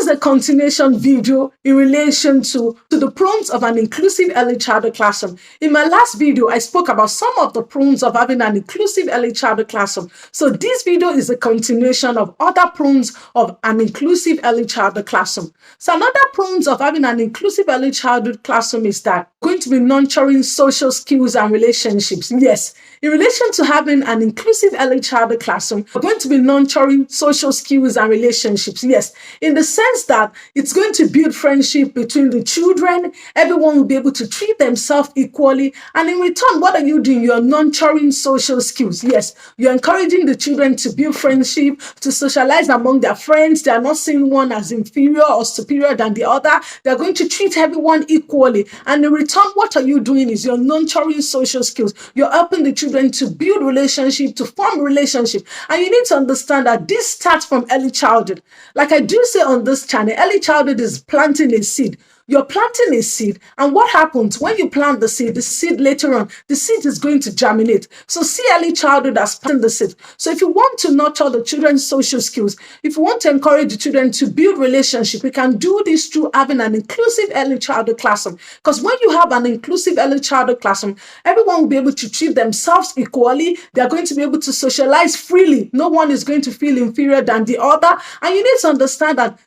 is a continuation video in relation to the pros of an inclusive early childhood classroom. In my last video, I spoke about some of the pros of having an inclusive early childhood classroom. So this video is a continuation of other pros of an inclusive early childhood classroom. So another pros of having an inclusive early childhood classroom is that going to be nurturing social skills and relationships. Yes, in relation to having an inclusive early childhood classroom, we're going to be nurturing social skills and relationships. Yes, in the sense that it's going to build friendship between the children. Everyone will be able to treat themselves equally. And in return, what are you doing? You're nurturing social skills. Yes, you're encouraging the children to build friendship, to socialize among their friends. They are not seeing one as inferior or superior than the other. They're going to treat everyone equally. And in return, what are you doing is you're nurturing social skills. You're helping the children to build relationship, to form relationship. And you need to understand that this starts from early childhood. Like I do say on this channel, early childhood is planting a seed. You're planting a seed, and what happens when you plant the seed later on, the seed is going to germinate. So see early childhood as planting the seed. So if you want to nurture the children's social skills, if you want to encourage the children to build relationship, we can do this through having an inclusive early childhood classroom. Because when you have an inclusive early childhood classroom, everyone will be able to treat themselves equally. They're going to be able to socialize freely. No one is going to feel inferior than the other. And you need to understand that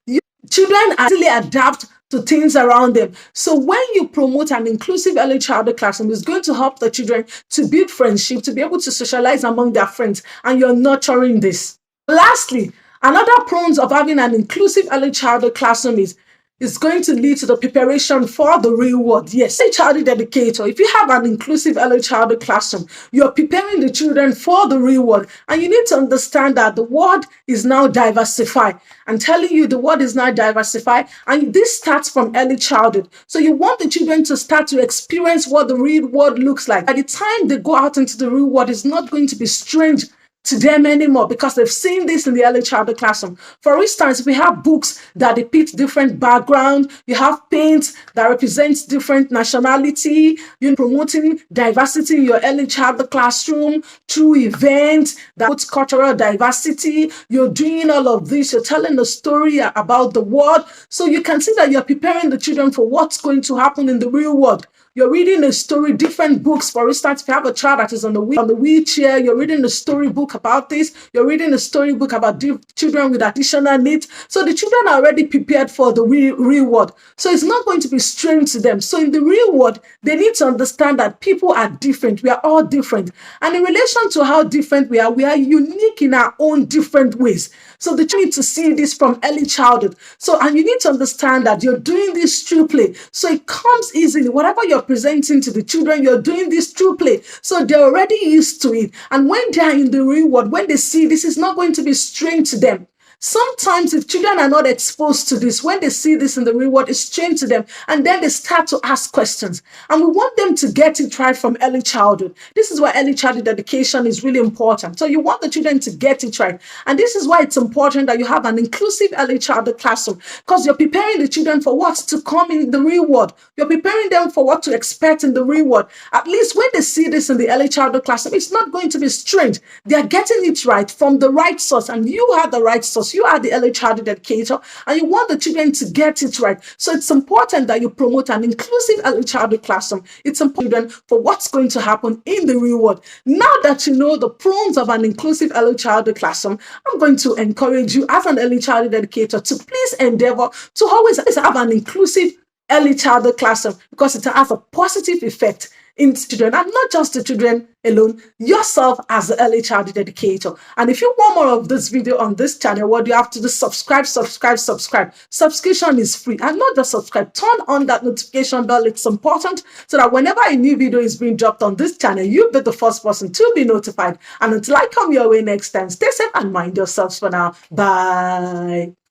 children actually adapt to things around them. So when you promote an inclusive early childhood classroom, it's going to help the children to build friendship, to be able to socialize among their friends, and you're nurturing this. Lastly, another pros of having an inclusive early childhood classroom is it's going to lead to the preparation for the real world. Yes, early childhood educator, if you have an inclusive early childhood classroom, you're preparing the children for the real world. And you need to understand that the world is now diversified. I'm telling you, the world is now diversified. And this starts from early childhood. So you want the children to start to experience what the real world looks like. By the time they go out into the real world, it's not going to be strange to them anymore because they've seen this in the early childhood classroom. For instance, we have books that depict different background. You have paint that represents different nationality. You're promoting diversity in your early childhood classroom through events that put cultural diversity. You're doing all of this. You're telling a story about the world. So you can see that you're preparing the children for what's going to happen in the real world. You're reading a story, different books. For instance, if you have a child that is on the wheelchair, you're reading a storybook about this. You're reading a storybook about children with additional needs. So the children are already prepared for the real world. So it's not going to be strange to them. So in the real world, they need to understand that people are different. We are all different. And in relation to how different we are unique in our own different ways. So the children need to see this from early childhood. So, and you need to understand that you're doing this through play. So it comes easily. Whatever you're presenting to the children, you're doing this through play. So they're already used to it. And when they're in the real world, when they see this, is not going to be strange to them. Sometimes if children are not exposed to this, when they see this in the real world, it's strange to them. And then they start to ask questions. And we want them to get it right from early childhood. This is why early childhood education is really important. So you want the children to get it right. And this is why it's important that you have an inclusive early childhood classroom, because you're preparing the children for what's to come in the real world. You're preparing them for what to expect in the real world. At least when they see this in the early childhood classroom, it's not going to be strange. They're getting it right from the right source, and you are the right source. You are the early childhood educator, and you want the children to get it right. So it's important that you promote an inclusive early childhood classroom. It's important for what's going to happen in the real world. Now that you know the pros of an inclusive early childhood classroom, I'm going to encourage you as an early childhood educator to please endeavor to always have an inclusive early childhood classroom, because it has a positive effect in children, and not just the children alone, yourself as the early childhood educator. And if you want more of this video on this channel, what do you have to do? Subscribe. Subscription is free. And not just subscribe, turn on that notification bell. It's important so that whenever a new video is being dropped on this channel, you'll be the first person to be notified. And until I come your way next time, stay safe and mind yourselves for now. Bye.